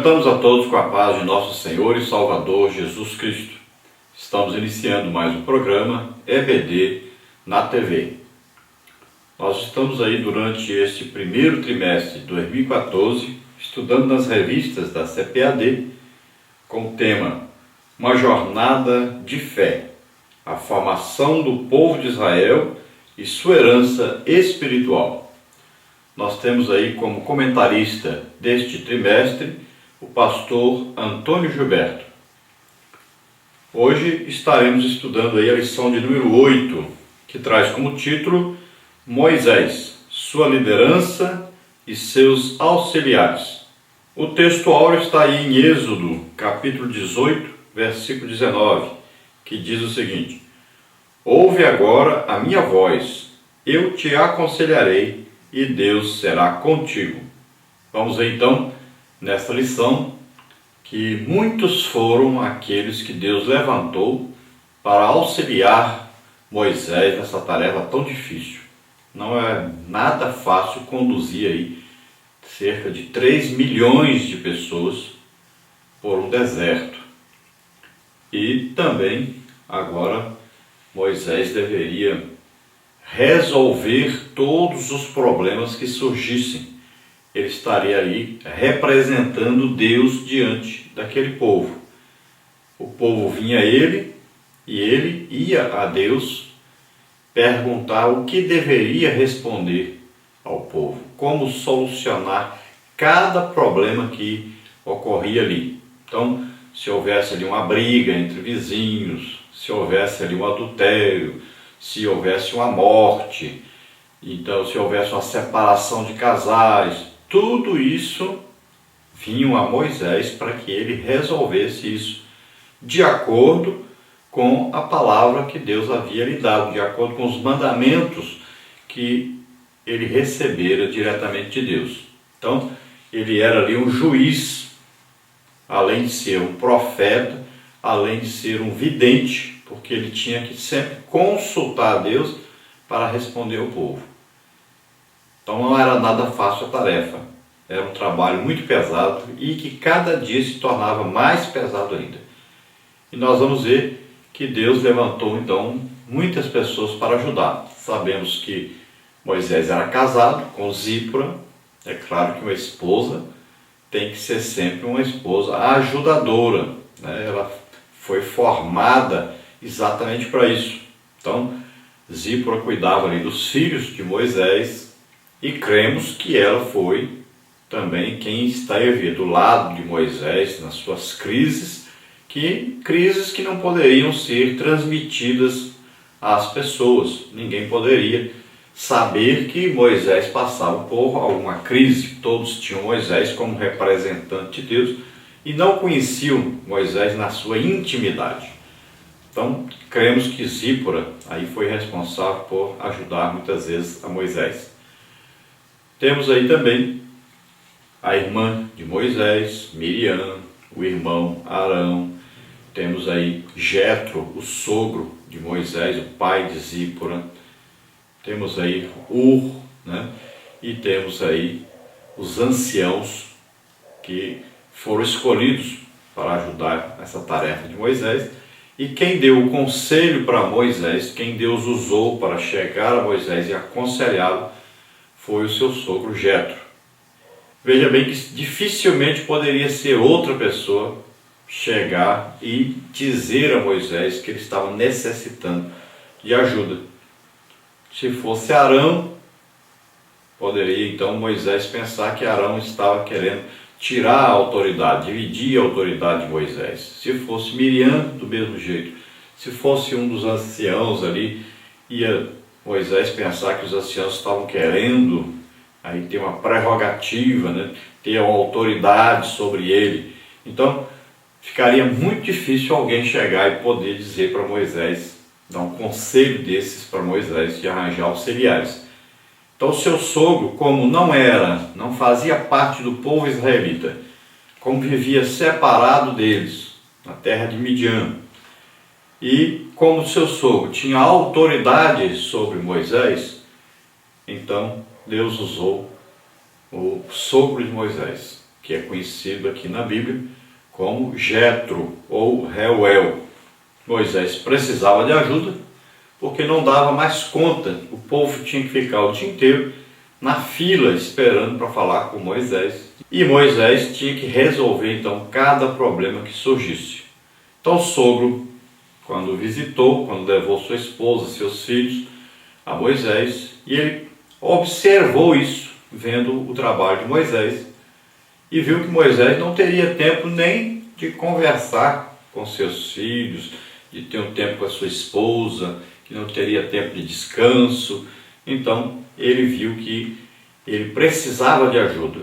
Cumprimentamos a todos com a paz de nosso Senhor e Salvador Jesus Cristo. Estamos iniciando mais um programa EBD na TV. Nós estamos aí durante este primeiro trimestre de 2014 estudando nas revistas da CPAD com o tema Uma Jornada de Fé, a formação do povo de Israel e sua herança espiritual. Nós temos aí como comentarista deste trimestre o pastor Antônio Gilberto. Hoje estaremos estudando aí a lição de número 8, que traz como título Moisés, sua liderança e seus auxiliares. O texto áureo está aí em Êxodo, capítulo 18, versículo 19, que diz o seguinte: Ouve agora a minha voz, eu te aconselharei e Deus será contigo. Vamos ver então, nesta lição, que muitos foram aqueles que Deus levantou para auxiliar Moisés nessa tarefa tão difícil. Não é nada fácil conduzir aí cerca de 3 milhões de pessoas por um deserto. E também, agora, Moisés deveria resolver todos os problemas que surgissem. Ele estaria ali representando Deus diante daquele povo. O povo vinha a ele e ele ia a Deus perguntar o que deveria responder ao povo, como solucionar cada problema que ocorria ali. Então, se houvesse ali uma briga entre vizinhos, se houvesse ali um adultério, se houvesse uma morte, então se houvesse uma separação de casais, tudo isso vinha a Moisés para que ele resolvesse isso de acordo com a palavra que Deus havia lhe dado, de acordo com os mandamentos que ele recebera diretamente de Deus. Então, ele era ali um juiz, além de ser um profeta, além de ser um vidente, porque ele tinha que sempre consultar a Deus para responder ao povo. Então não era nada fácil a tarefa, era um trabalho muito pesado e que cada dia se tornava mais pesado ainda. E nós vamos ver que Deus levantou então muitas pessoas para ajudar. Sabemos que Moisés era casado com Zípora. É claro que uma esposa tem que ser sempre uma esposa ajudadora, né? Ela foi formada exatamente para isso. Então, Zípora cuidava ali dos filhos de Moisés e cremos que ela foi também quem esteve do lado de Moisés nas suas crises que não poderiam ser transmitidas às pessoas. Ninguém poderia saber que Moisés passava por alguma crise. Todos tinham Moisés como representante de Deus e não conheciam Moisés na sua intimidade. Então, cremos que Zípora aí foi responsável por ajudar muitas vezes a Moisés. Temos aí também a irmã de Moisés, Miriam, o irmão Arão. Temos aí Jetro, o sogro de Moisés, o pai de Zípora. Temos aí Ur, né? E temos aí os anciãos que foram escolhidos para ajudar essa tarefa de Moisés. E quem deu o conselho para Moisés, quem Deus usou para chegar a Moisés e aconselhá-lo, foi o seu sogro Jetro. Veja bem que dificilmente poderia ser outra pessoa chegar e dizer a Moisés que ele estava necessitando de ajuda. Se fosse Arão, poderia então Moisés pensar que Arão estava querendo tirar a autoridade, dividir a autoridade de Moisés. Se fosse Miriam, do mesmo jeito. Se fosse um dos anciãos ali, ia Moisés pensar que os anciãos estavam querendo aí ter uma prerrogativa, né? Ter uma autoridade sobre ele. Então, ficaria muito difícil alguém chegar e poder dizer para Moisés, dar um conselho desses para Moisés de arranjar auxiliares. Então, seu sogro, como não fazia parte do povo israelita, como vivia separado deles, na terra de Midian, e como seu sogro tinha autoridade sobre Moisés, então Deus usou o sogro de Moisés. que é conhecido aqui na Bíblia como Jetro ou Reuel. Moisés precisava de ajuda porque não dava mais conta. O povo tinha que ficar o dia inteiro na fila esperando para falar com Moisés. E Moisés tinha que resolver então cada problema que surgisse. Então o sogro, quando visitou, quando levou sua esposa, seus filhos a Moisés, e ele observou isso, vendo o trabalho de Moisés, e viu que Moisés não teria tempo nem de conversar com seus filhos, de ter um tempo com a sua esposa, que não teria tempo de descanso. Então ele viu que ele precisava de ajuda.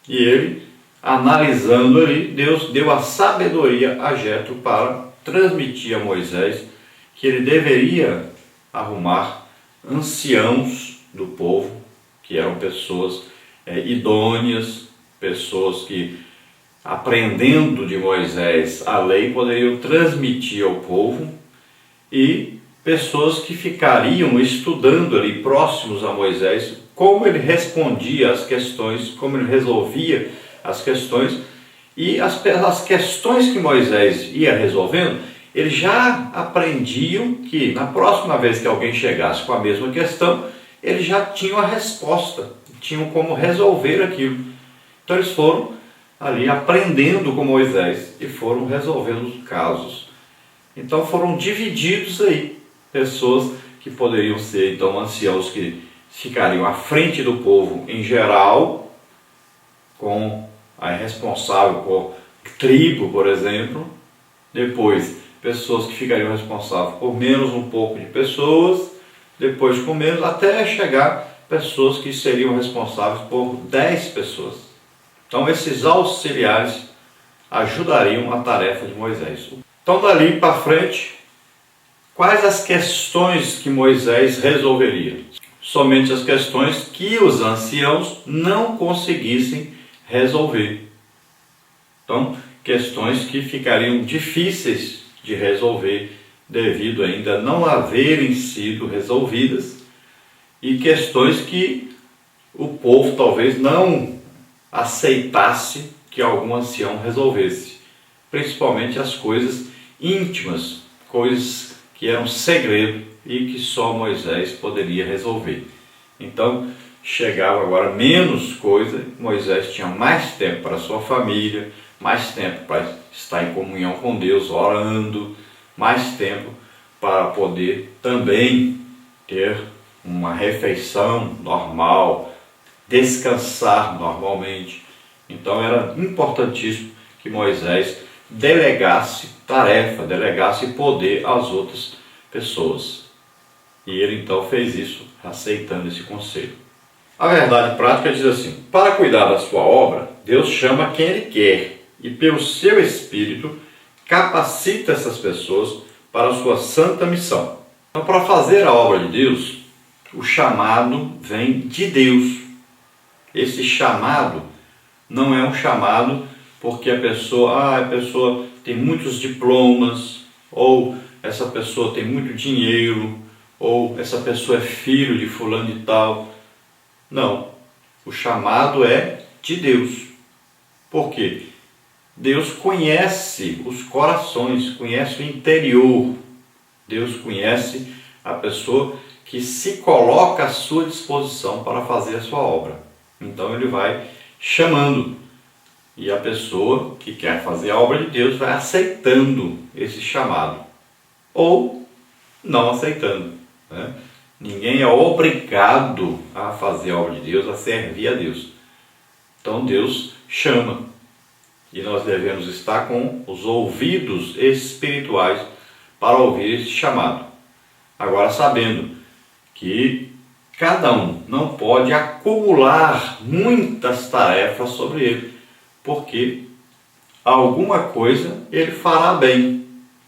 E ele, analisando ali, Deus deu a sabedoria a Jetro para transmitir a Moisés que ele deveria arrumar anciãos do povo, que eram pessoas idôneas, pessoas que, aprendendo de Moisés a lei, poderiam transmitir ao povo, e pessoas que ficariam estudando ali próximos a Moisés como ele respondia às questões, como ele resolvia as questões, e as questões que Moisés ia resolvendo, eles já aprendiam que na próxima vez que alguém chegasse com a mesma questão, eles já tinham a resposta, tinham como resolver aquilo. Então eles foram ali aprendendo com Moisés e foram resolvendo os casos. Então foram divididos aí, pessoas que poderiam ser então anciãos que ficariam à frente do povo em geral, com a responsável por tribo, por exemplo. Depois, pessoas que ficariam responsáveis por menos um pouco de pessoas, depois com menos, até chegar pessoas que seriam responsáveis por 10 pessoas. Então esses auxiliares ajudariam a tarefa de Moisés. Então dali para frente, quais as questões que Moisés resolveria? Somente as questões que os anciãos não conseguissem resolver. Então, questões que ficariam difíceis de resolver devido ainda não haverem sido resolvidas, e questões que o povo talvez não aceitasse que algum ancião resolvesse, principalmente as coisas íntimas, coisas que eram segredo e que só Moisés poderia resolver. Então chegava agora menos coisa, Moisés tinha mais tempo para a sua família, mais tempo para estar em comunhão com Deus, orando, mais tempo para poder também ter uma refeição normal, descansar normalmente. Então era importantíssimo que Moisés delegasse tarefa, delegasse poder às outras pessoas. E ele então fez isso, aceitando esse conselho. A verdade prática diz assim: para cuidar da sua obra, Deus chama quem Ele quer, e pelo seu Espírito capacita essas pessoas para a sua santa missão. Então, para fazer a obra de Deus, o chamado vem de Deus. Esse chamado não é um chamado porque a pessoa tem muitos diplomas, ou essa pessoa tem muito dinheiro, ou essa pessoa é filho de fulano de tal. Não, o chamado é de Deus. Por quê? Deus conhece os corações, conhece o interior. Deus conhece a pessoa que se coloca à sua disposição para fazer a sua obra. Então Ele vai chamando, e a pessoa que quer fazer a obra de Deus vai aceitando esse chamado, ou não aceitando, né? Ninguém é obrigado a fazer a obra de Deus, a servir a Deus. Então Deus chama, e nós devemos estar com os ouvidos espirituais para ouvir esse chamado. Agora, sabendo que cada um não pode acumular muitas tarefas sobre ele, porque alguma coisa ele fará bem,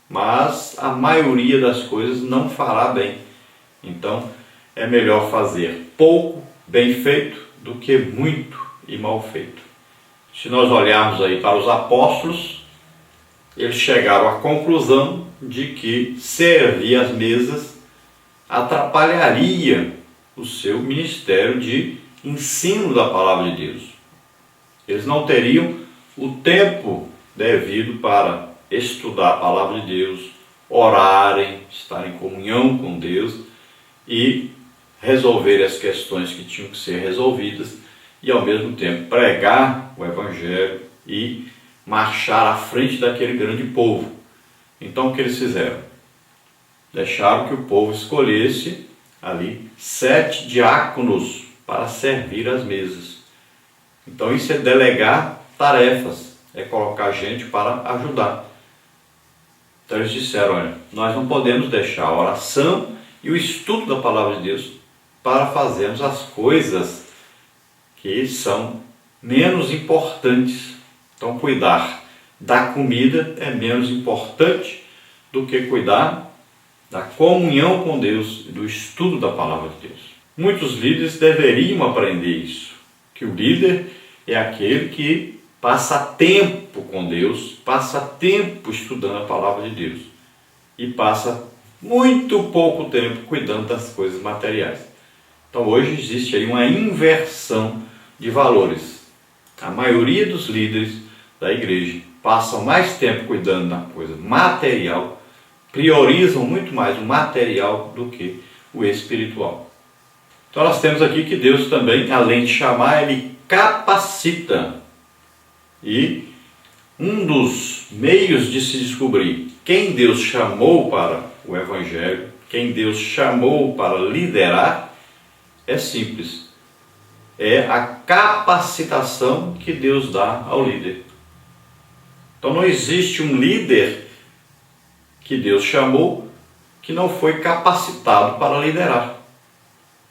mas a maioria das coisas não fará bem. Então é melhor fazer pouco bem feito do que muito e mal feito. Se nós olharmos aí para os apóstolos, eles chegaram à conclusão de que servir às mesas atrapalharia o seu ministério de ensino da palavra de Deus. Eles não teriam o tempo devido para estudar a palavra de Deus, orarem, estar em comunhão com Deus e resolver as questões que tinham que ser resolvidas e ao mesmo tempo pregar o Evangelho e marchar à frente daquele grande povo. Então o que eles fizeram? Deixaram que o povo escolhesse ali 7 diáconos para servir as mesas. Então isso é delegar tarefas, é colocar gente para ajudar. Então eles disseram, olha, nós não podemos deixar a oração e o estudo da palavra de Deus para fazermos as coisas que são menos importantes. Então cuidar da comida é menos importante do que cuidar da comunhão com Deus e do estudo da palavra de Deus. Muitos líderes deveriam aprender isso, que o líder é aquele que passa tempo com Deus, passa tempo estudando a palavra de Deus e passa muito pouco tempo cuidando das coisas materiais. Então hoje existe aí uma inversão de valores. A maioria dos líderes da igreja passam mais tempo cuidando da coisa material, priorizam muito mais o material do que o espiritual. Então nós temos aqui que Deus também, além de chamar, Ele capacita. E um dos meios de se descobrir quem Deus chamou para o Evangelho, quem Deus chamou para liderar, é simples. É a capacitação que Deus dá ao líder. Então não existe um líder que Deus chamou que não foi capacitado para liderar.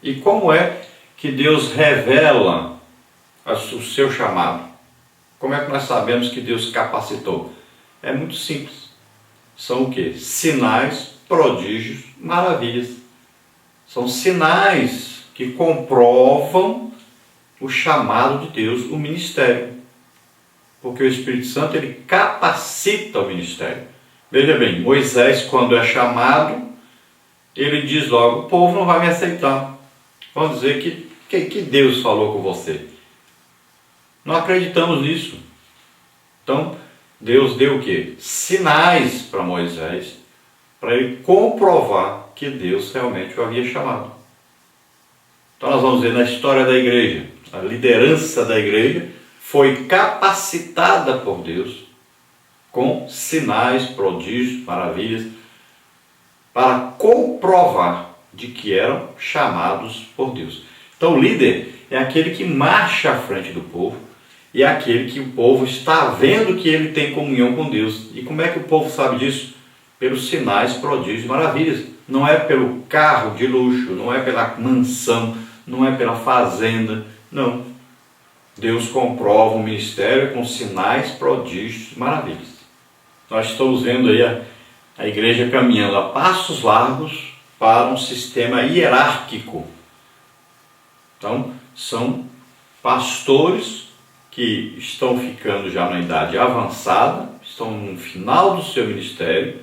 E como é que Deus revela o seu chamado? Como é que nós sabemos que Deus capacitou? É muito simples. São o quê? Sinais, prodígios, maravilhas. São sinais que comprovam o chamado de Deus, o ministério. Porque o Espírito Santo, ele capacita o ministério. Veja bem, Moisés, quando é chamado, ele diz logo, o povo não vai me aceitar. Vão dizer que Deus falou com você. Não acreditamos nisso. Então, Deus deu o quê? Sinais para Moisés, para ele comprovar que Deus realmente o havia chamado. Então nós vamos ver na história da igreja, a liderança da igreja foi capacitada por Deus com sinais, prodígios, maravilhas, para comprovar de que eram chamados por Deus. Então o líder é aquele que marcha à frente do povo e é aquele que o povo está vendo que ele tem comunhão com Deus. E como é que o povo sabe disso? Pelos sinais, prodígios, maravilhas. Não é pelo carro de luxo, não é pela mansão, não é pela fazenda, não. Deus comprova o ministério com sinais, prodígios, maravilhas. Nós estamos vendo aí a igreja caminhando a passos largos para um sistema hierárquico. Então, são pastores que estão ficando já na idade avançada, estão no final do seu ministério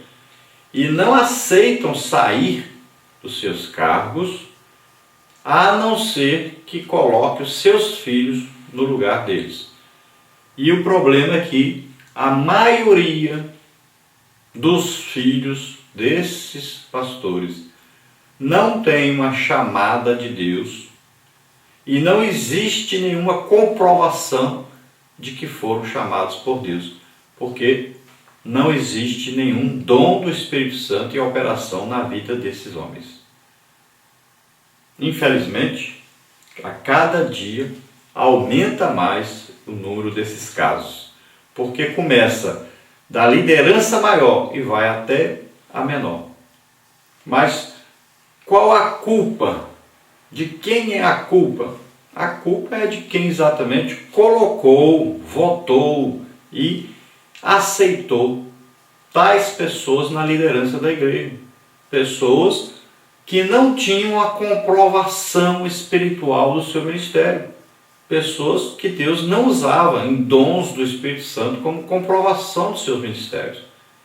e não aceitam sair dos seus cargos, a não ser que coloque os seus filhos no lugar deles. E o problema é que a maioria dos filhos desses pastores não tem uma chamada de Deus e não existe nenhuma comprovação de que foram chamados por Deus, porque não existe nenhum dom do Espírito Santo em operação na vida desses homens. Infelizmente, a cada dia aumenta mais o número desses casos, porque começa da liderança maior e vai até a menor. Mas qual a culpa? De quem é a culpa? A culpa é de quem exatamente colocou, votou e aceitou tais pessoas na liderança da igreja. Pessoas que não tinham a comprovação espiritual do seu ministério. Pessoas que Deus não usava em dons do Espírito Santo como comprovação dos seus ministérios.